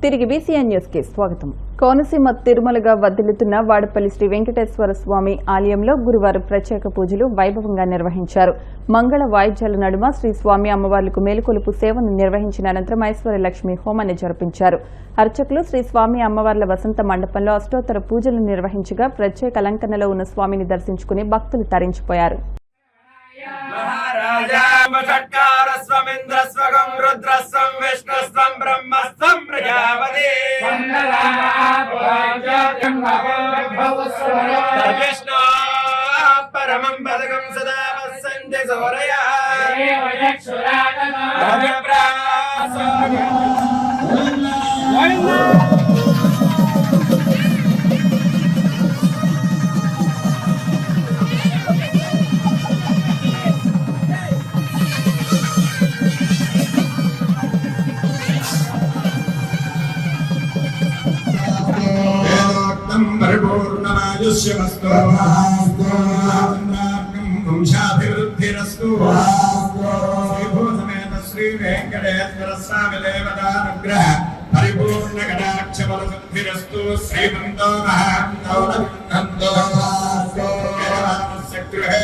తిరిగి BCN news కి స్వాగతం. కోనసీమ తిరుమలగా వర్ధిల్లుతున్న వాడపల్లి శ్రీ వెంకటేశ్వర స్వామి ఆలయంలో గురువారం ప్రత్యేక పూజలు వైభవంగా నిర్వహించారు. మంగళ వాయిద్యాల నడుమ శ్రీ స్వామి అమ్మవార్లకు మేలుకొలుపు సేవను నిర్వహించిన అనంతరం ఐశ్వర్యలక్ష్మి హోమాన్ని జరిపించారు. అర్చకులు శ్రీ స్వామి అమ్మవార్ల వసంత మండపంలో అష్టోత్తర పూజలు నిర్వహించగా ప్రత్యేక అలంకరణలో ఉన్న స్వామిని దర్శించుకుని భక్తులు తరించిపోయారు. महाराजास्वमिन्द्रस्वगं रुद्रस्वं विष्णुस्वं ब्रह्मस्वं प्रजापति विष्णु परमं पदकं सदा वसन्ति सौरयः परिपूर्णमायुष्यमस्तु वंशाभिवृद्धिरस्तु श्रीभूसमेत श्री वेंकटेश्वर स्वामी देवतानुग्रह परिपूर्ण कटाक्षबलसिद्धिरस्तु श्रीमन्तो महान्तो गृहे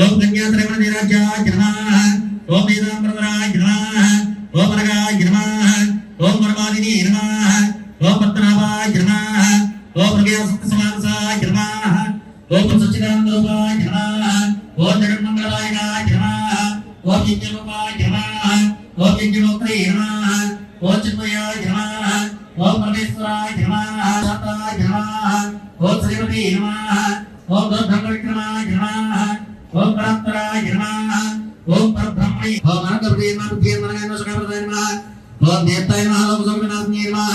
ओम कन्यात्रयमण निराज्याय नमः ओम वेदांबरधराय नमः ओम अनगाय नमः ओम वरमादिनी नमः ओम पद्मनाभाय नमः ओम हृदयसमानसाय नमः ओम सच्चिदानंदरूपाय नमः ओम जगन्मंगलाय नमः ओम यज्ञरूपाय नमः ओम यज्ञमूर्तये नमः ओम चिन्मयाय नमः ओम परमेश्वराय नमः सताय नमः ओम श्रीमती नमः ओम ब्रह्मविक्रमाय नमः ओम परंपराय नमः ओम परब्रह्मणे ओम अनंतप्रिय नमः मनगनो सकलप्रदाय नमः ओम देवताय नमः ओम सर्वनाथने नमः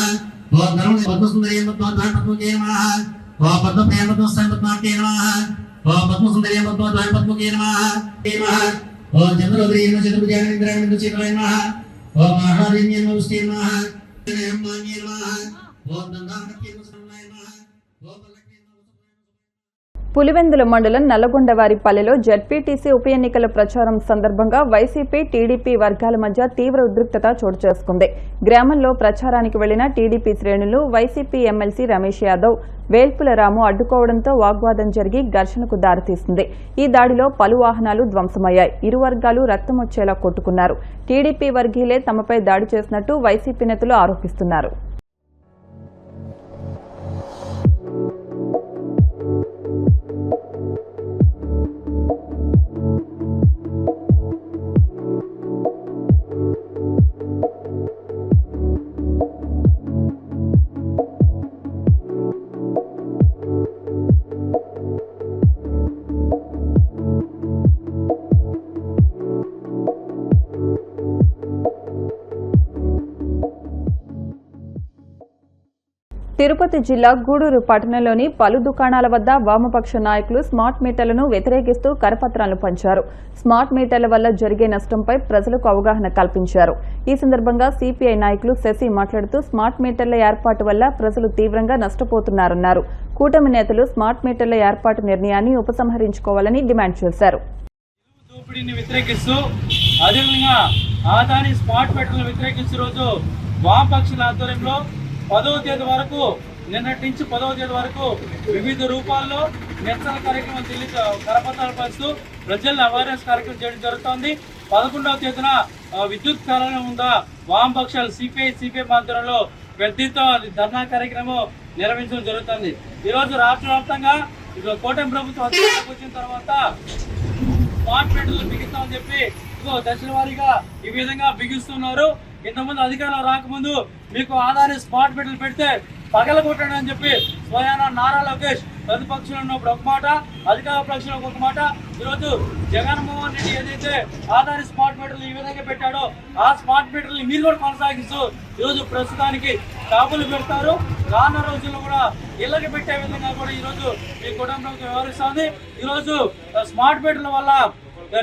ओम धर्म पद्मसुंदरी पद्मध्वज पद्मके नमः ओम पद्मप्रिय पद्मस्थान पद्मके नमः ओम पद्मसुंदरी पद्मध्वज पद्मके नमः ओम चंद्रोदरी नमः चतुर्भुजाय इंद्राय नमः नमः ओम महाराजन्य नमस्ते नमः ब्रह्मण्य नमः ओम दंडानके नमः ओम పులివెందుల మండలం నల్లగొండవారిపల్లెలో జెడ్పీటీసీ ఉప ఎన్నికల ప్రచారం సందర్భంగా వైసీపీ టీడీపీ వర్గాల మధ్య తీవ్ర ఉద్రిక్తత చోటు చేసుకుంది. గ్రామంలో ప్రచారానికి వెళ్లిన టీడీపీ శ్రేణులు వైసీపీ ఎమ్మెల్సీ రమేష్ యాదవ్, వేల్పుల రాము అడ్డుకోవడంతో వాగ్వాదం జరిగి ఘర్షణకు దారితీసింది. ఈ దాడిలో పలు వాహనాలు ధ్వంసమయ్యాయి. ఇరు వర్గాలు రక్తమొచ్చేలా కొట్టుకున్నారు. టీడీపీ వర్గీయులే తమపై దాడి చేసినట్టు వైసీపీ నేతలు ఆరోపిస్తున్నారు. తిరుపతి జిల్లా గూడూరు పట్టణంలోని పలు దుకాణాల వద్ద వామపక్ష నాయకులు స్మార్ట్ మీటర్లను వ్యతిరేకిస్తూ కరపత్రాలను పంచారు. స్మార్ట్ మీటర్ల వల్ల జరిగే నష్టంపై ప్రజలకు అవగాహన కల్పించారు. ఈ సందర్భంగా సిపిఐ నాయకులు శశి మాట్లాడుతూ స్మార్ట్ మీటర్ల ఏర్పాటు వల్ల ప్రజలు తీవ్రంగా నష్టపోతున్నారన్నారు. కూటమి నేతలు స్మార్ట్ మీటర్ల ఏర్పాటు నిర్ణయాన్ని ఉపసంహరించుకోవాలని డిమాండ్ చేశారు. వామపక్షుల ఆధ్వర్యంలో 10వ తేదీ వరకు నిన్నటి నుంచి 10వ తేదీ వరకు వివిధ రూపాల్లో నిరసన కార్యక్రమం కరపత్రాలు పంచుతూ ప్రజలను అవేర్నెస్ కార్యక్రమం చేయడం జరుగుతోంది. 11వ తేదీన విద్యుత్ కార్యాలయం ఉందా వామపక్షాలు సిపిఐ ఆధ్వర్యంలో పెద్ద ఎత్తున ధర్నా కార్యక్రమం నిర్వహించడం జరుగుతుంది. ఈరోజు రాష్ట్ర వ్యాప్తంగా కూటమి ప్రభుత్వం అధికారంలోకి వచ్చిన తర్వాత స్మార్ట్ మీటర్లు బిగిస్తామని చెప్పి దశల వారీగా ఈ విధంగా బిగిస్తున్నారు. ఇంతకుముందు అధికారంలో రాకముందు మీకు ఆధారిత స్మార్ట్ మీటర్లు పెడితే పగలగొట్టండి అని చెప్పి స్వయాన నారా లోకేష్ ప్రతిపక్షంలో ఉన్నప్పుడు ఒక మాట, అధికార పక్షంలో ఒక మాట. ఈరోజు జగన్మోహన్ రెడ్డి ఏదైతే ఆధారిత స్మార్ట్ మీటర్లు ఈ విధంగా పెట్టాడో ఆ స్మార్ట్ మీటర్లు మీరు కూడా కొనసాగిస్తూ ఈరోజు ప్రస్తుతానికి షాపులు పెడతారు. రానున్న రోజుల్లో కూడా ఇళ్ళకి పెట్టే విధంగా కూడా ఈరోజు ఈ కుటుంబం వ్యవహరిస్తుంది. ఈరోజు స్మార్ట్ మీటర్ల వల్ల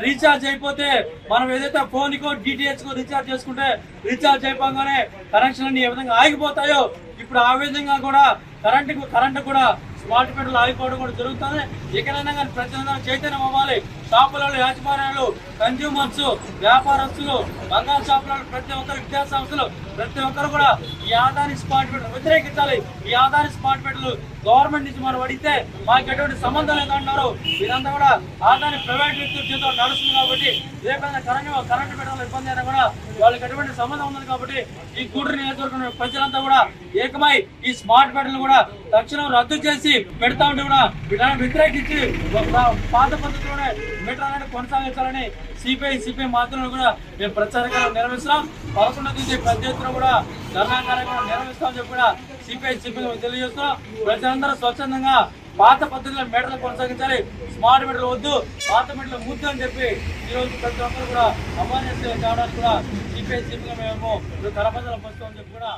రీఛార్జ్ అయిపోతే మనం ఏదైతే ఫోన్ కో డిటిహెచ్ కో రీఛార్జ్ చేసుకుంటే రీఛార్జ్ అయిపోగానే కనెక్షన్ అన్ని ఏ విధంగా ఆగిపోతాయో ఇప్పుడు ఆ విధంగా కూడా కరెంటు కూడా స్మార్ట్ మీటర్లు ఆగిపోవడం కూడా జరుగుతుంది. ఎక్కడైనా కానీ ప్రజలందరూ చైతన్యం అవ్వాలి. షాపులలో యాజమాన్యాలు, కన్జ్యూమర్స్, వ్యాపారస్తులు, బంగారు షాపులలో ప్రతి ఒక్కరు, విద్యా సంస్థలు ప్రతి ఒక్కరు కూడా ఈ ఆధారిత స్మార్ట్ మీటర్లు వ్యతిరేకించాలి. ఈ ఆధారిత స్మార్ట్ మీటర్లు గవర్నమెంట్ నుంచి మనం అడిగితే మాకు ఎటువంటి సంబంధం లేదంటున్నారు. ఇదంతా కూడా ఆధారిత ప్రైవేట్ వ్యక్తుల చేతిలో నడుస్తుంది కాబట్టి రేపైనా కరెంటు మీటర్ల ఇబ్బంది అయినా కూడా వాళ్ళకి ఎటువంటి సంబంధం ఉంది కాబట్టి ఈ గూడూరు నియోజకవర్గం ప్రజలంతా కూడా ఏకమై ఈ స్మార్ట్ మీటర్లు కూడా తక్షణం రద్దు చేసి పెడతా ఉంటే కూడా వీటిని వ్యతిరేకించి పాత పద్ధతిలోనే మీటర్ అనేది కొనసాగించాలని సిపిఐ మాత్రం కూడా మేము ప్రచార కార్యక్రమం నిర్వహిస్తున్నాం. 11వ తేదీ పెద్ద ఎత్తున కూడా ధర్నా కార్యక్రమం నిర్వహిస్తామని చెప్పి కూడా సిపిఐ తెలియజేస్తున్నాం. ప్రజలందరూ స్వచ్ఛందంగా పాత పద్ధతిలో మీటర్లు కొనసాగించాలి, స్మార్ట్ మీటర్లు వద్దు, పాత మీటర్లు ముద్దు అని చెప్పి ఈరోజు ప్రతి ఒక్కరు కూడా అవేర్నెస్ కావడానికి కూడా సిపిఐ మేము కరపత్రాలు పంచుతామని చెప్పి కూడా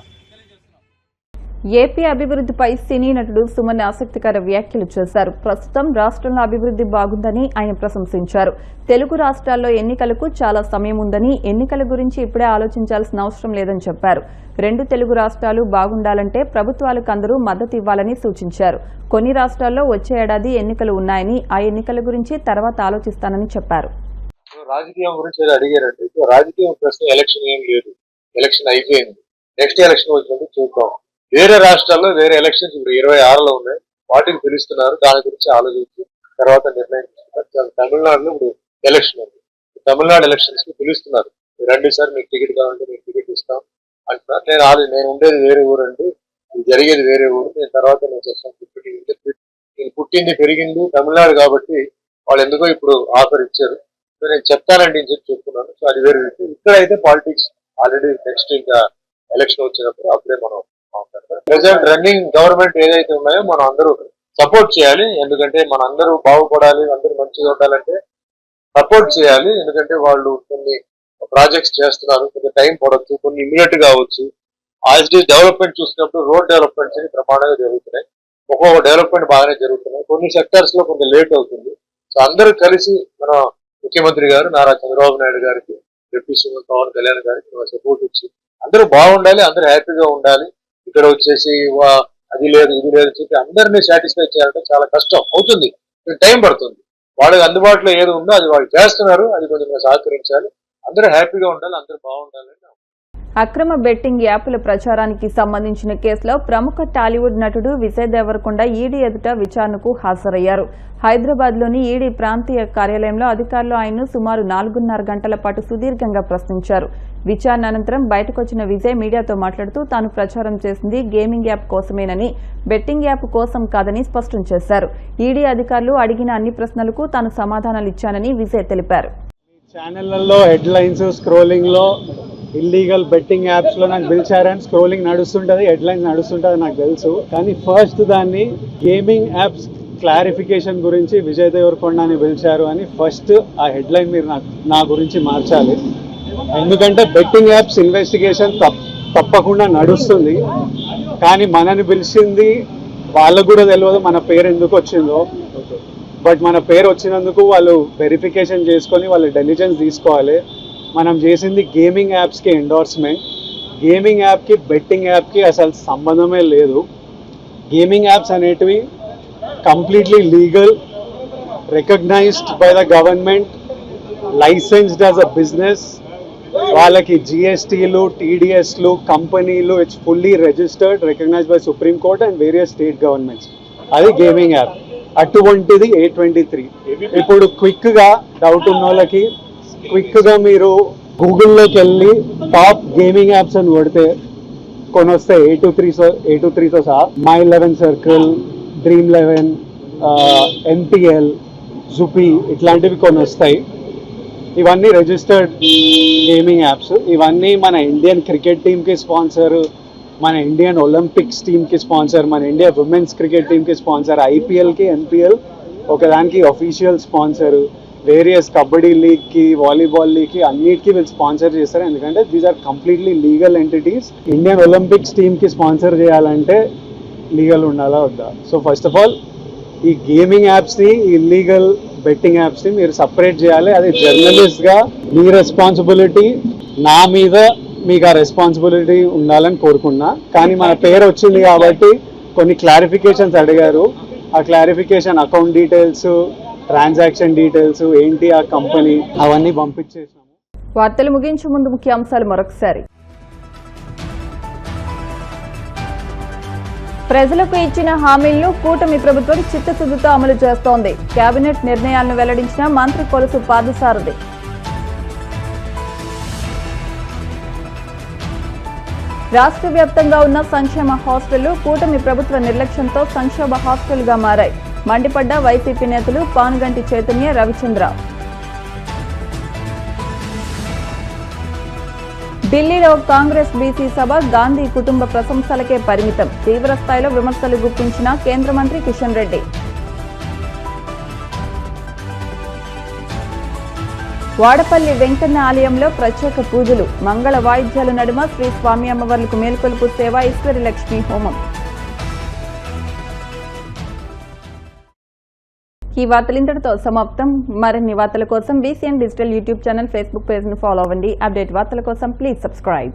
ఏపీ అభివృద్ధిపై సినీ నటుడు సుమన్ ఆసక్తికర వ్యాఖ్యలు చేశారు. ప్రస్తుతం రాష్ట్రంలో అభివృద్ధి బాగుందని ఆయన ప్రశంసించారు. తెలుగు రాష్ట్రాల్లో ఎన్నికలకు చాలా సమయం ఉందని, ఎన్నికల గురించి ఇప్పుడే ఆలోచించాల్సిన అవసరం లేదని చెప్పారు. 2 తెలుగు రాష్ట్రాలు బాగుండాలంటే ప్రభుత్వాలకు అందరూ మద్దతు ఇవ్వాలని సూచించారు. కొన్ని రాష్ట్రాల్లో వచ్చే ఏడాది ఎన్నికలు ఉన్నాయని, ఆ ఎన్నికల గురించి తర్వాత ఆలోచిస్తానని చెప్పారు. రాజకీయం గురించి అడిగారంటే రాజకీయం ప్రస్తుతం ఎలక్షన్ ఏం లేదు, ఎలక్షన్ అయిపోయింది. నెక్స్ట్ ఎలక్షన్ వచ్చినప్పుడు చూద్దాం. వేరే రాష్ట్రాల్లో వేరే ఎలక్షన్స్ ఇప్పుడు 26లో ఉన్నాయి, వాటిని పిలుస్తున్నారు. దాని గురించి ఆలోచించి తర్వాత నిర్ణయం తీసుకుంటారు. తమిళనాడులో ఇప్పుడు ఎలక్షన్ ఉంది, తమిళనాడు ఎలక్షన్స్ కి పిలుస్తున్నారు. రండి సార్, మీకు టికెట్ కావాలంటే మీకు టికెట్ ఇస్తాం అంటున్నారు. నేను ఉండేది వేరే ఊరు అండి, జరిగేది వేరే ఊరు, నేను తర్వాత నేను చేస్తాను. నేను పుట్టింది పెరిగింది తమిళనాడు కాబట్టి వాళ్ళు ఎందుకో ఇప్పుడు ఆఫర్ ఇచ్చారు. సో నేను చెప్తానండి అని చెప్పి చెప్తున్నాను. సో అది వేరే విషయం. ఇక్కడైతే పాలిటిక్స్ ఆల్రెడీ నెక్స్ట్ ఇంకా ఎలక్షన్ వచ్చినప్పుడు అప్పుడే మనం ప్రెసెంట్ రన్నింగ్ గవర్నమెంట్ ఏదైతే ఉన్నాయో మనం అందరూ సపోర్ట్ చేయాలి. ఎందుకంటే మన అందరూ బాగుపడాలి, అందరూ మంచిగా ఉండాలంటే సపోర్ట్ చేయాలి. ఎందుకంటే వాళ్ళు కొన్ని ప్రాజెక్ట్స్ చేస్తున్నారు, కొంచెం టైం పడవచ్చు, కొన్ని ఇమీడియట్ గా అవచ్చు. ఆల్రెడీ డెవలప్మెంట్ చూసినప్పుడు రోడ్ డెవలప్మెంట్స్ అని ప్రమాణంగా జరుగుతున్నాయి, ఒక్కొక్క డెవలప్మెంట్ బాగానే జరుగుతున్నాయి. కొన్ని సెక్టర్స్ లో కొంచెం లేట్ అవుతుంది. సో అందరూ కలిసి మన ముఖ్యమంత్రి గారు నారా చంద్రబాబు నాయుడు గారికి, డిప్యూటీ సీఎం పవన్ కళ్యాణ్ గారికి సపోర్ట్ ఇచ్చి అందరూ బాగుండాలి, అందరూ హ్యాపీగా ఉండాలి. ఇక్కడ వచ్చేసి అది లేదు ఇది లేదు చెప్పి అందరినీ సాటిస్ఫై చేయాలంటే చాలా కష్టం అవుతుంది, టైం పడుతుంది. వాళ్ళకి అందుబాటులో ఏది ఉందో అది వాళ్ళు చేస్తున్నారు, అది కొంచెం సహకరించాలి. అందరూ హ్యాపీగా ఉండాలి, అందరూ బాగుండాలి. అక్రమ బెట్టింగ్ యాప్ల ప్రచారానికి సంబంధించిన కేసులో ప్రముఖ టాలీవుడ్ నటుడు విజయ్ దేవరకొండ ఈడీ ఎదుట విచారణకు హాజరయ్యారు. హైదరాబాద్లోని ఈడీ ప్రాంతీయ కార్యాలయంలో అధికారులు ఆయన్ను సుమారు 4.5 గంటల పాటు సుదీర్ఘంగా ప్రశ్నించారు. విచారణ అనంతరం బయటకొచ్చిన విజయ్ మీడియాతో మాట్లాడుతూ తాను ప్రచారం చేసింది గేమింగ్ యాప్ కోసమేనని, బెట్టింగ్ యాప్ కోసం కాదని స్పష్టం చేశారు. ఈడీ అధికారులు అడిగిన అన్ని ప్రశ్నలకు తాను సమాధానాలు ఇచ్చానని విజయ్ తెలిపారు. ఛానళ్లలో హెడ్లైన్స్ స్క్రోలింగ్లో ఇల్లీగల్ బెట్టింగ్ యాప్స్లో నాకు పిలిచారని స్క్రోలింగ్ నడుస్తుంటుంది, హెడ్లైన్స్ నడుస్తుంటుంది నాకు తెలుసు. కానీ ఫస్ట్ దాన్ని గేమింగ్ యాప్స్ క్లారిఫికేషన్ గురించి విజయ్ దేవరకొండని పిలిచారు అని ఫస్ట్ ఆ హెడ్లైన్ మీరు నా గురించి మార్చాలి. ఎందుకంటే బెట్టింగ్ యాప్స్ ఇన్వెస్టిగేషన్ తప్పకుండా నడుస్తుంది. కానీ మనని పిలిచింది వాళ్ళకు కూడా తెలియదు మన పేరు ఎందుకు వచ్చిందో. బట్ మన పేరు వచ్చినందుకు వాళ్ళు వెరిఫికేషన్ చేసుకొని వాళ్ళు డెలిజెన్స్ తీసుకోవాలి. మనం చేసింది గేమింగ్ యాప్స్కి ఎండోర్స్మెంట్. గేమింగ్ యాప్కి బెట్టింగ్ యాప్కి అసలు సంబంధమే లేదు. గేమింగ్ యాప్స్ అనేటివి completely legal, recognized by the government, licensed as a business. వాళ్ళకి జిఎస్టీలు, టీడీఎస్లు, కంపెనీలు, it's fully registered, recognized by Supreme Court and various state governments. అది గేమింగ్ యాప్. అటువంటిది A23. ఇప్పుడు క్విక్గా డౌట్ ఉన్న వాళ్ళకి క్విక్గా మీరు గూగుల్లోకి వెళ్ళి టాప్ గేమింగ్ యాప్స్ అని కొడితే కొన్ని వస్తాయి. A23తో సహా My11 Circle, Dream11, MPL, జుపీ ఇట్లాంటివి కొన్ని వస్తాయి. ఇవన్నీ రిజిస్టర్డ్ గేమింగ్ యాప్స్. ఇవన్నీ మన ఇండియన్ క్రికెట్ టీమ్కి స్పాన్సర్, మన ఇండియన్ ఒలింపిక్స్ టీమ్కి స్పాన్సర్, మన ఇండియా ఉమెన్స్ క్రికెట్ టీమ్కి స్పాన్సర్, IPLకి, NPL ఒకదానికి అఫీషియల్ స్పాన్సర్, వేరియస్ కబడ్డీ లీగ్కి, వాలీబాల్ లీగ్కి అన్నిటికీ వీళ్ళు స్పాన్సర్ చేస్తారు. ఎందుకంటే these are completely legal entities. Indian Olympics టీమ్కి స్పాన్సర్ చేయాలంటే లీగల్ ఉండాలా వద్దా? సో ఫస్ట్ ఆఫ్ ఆల్ ఈ గేమింగ్ యాప్స్ని, ఇల్లీగల్ బెట్టింగ్ యాప్స్ని మీరు సపరేట్ చేయాలి. అది జర్నలిస్ట్గా మీ రెస్పాన్సిబిలిటీ. నా మీద మీకు ఆ రెస్పాన్సిబిలిటీ ఉండాలని కోరుకున్నా. కానీ మన పేరు వచ్చింది కాబట్టి కొన్ని క్లారిఫికేషన్స్ అడిగారు. ఆ clarification account details, transaction details ఏంటి, ఆ కంపెనీ, అవన్నీ పంపించేసాము. వార్తలు ముగించే ముందు ముఖ్యాంశాలు మరొకసారి. ప్రజలకు ఇచ్చిన హామీలను కూటమి ప్రభుత్వం చిత్తశుద్ధితో అమలు చేస్తోంది. కేబినెట్ నిర్ణయాలను వెల్లడించిన మంత్రి కొలుసు పాదసారథి. రాష్ట్ర వ్యాప్తంగా ఉన్న సంక్షేమ హాస్టళ్లు కూటమి ప్రభుత్వ నిర్లక్ష్యంతో సంక్షోభ హాస్టల్గా మారాయి. మండిపడ్డ వైసీపీ నేతలు పానుగంటి చైతన్య, రవిచంద్ర. ఢిల్లీలో కాంగ్రెస్ బీసీ సభ గాంధీ కుటుంబ ప్రశంసలకే పరిమితం. తీవ్ర స్థాయిలో విమర్శలు గుప్పించిన కేంద్ర మంత్రి కిషన్ రెడ్డి. వాడపల్లి వెంకన్న ఆలయంలో ప్రత్యేక పూజలు. మంగళ వాయిద్యాల నడుమ శ్రీ స్వామి అమ్మవార్లకు మేల్కొలుపు సేవ, ఈశ్వరి లక్ష్మీ హోమం. ఈ వార్తలు ఇంతటితో సమాప్తం. మరిన్ని వార్తల కోసం VCN digital YouTube channel, Facebook page ను ఫాలో అవ్వండి. అప్డేట్ వార్తల కోసం ప్లీజ్ సబ్స్క్రైబ్.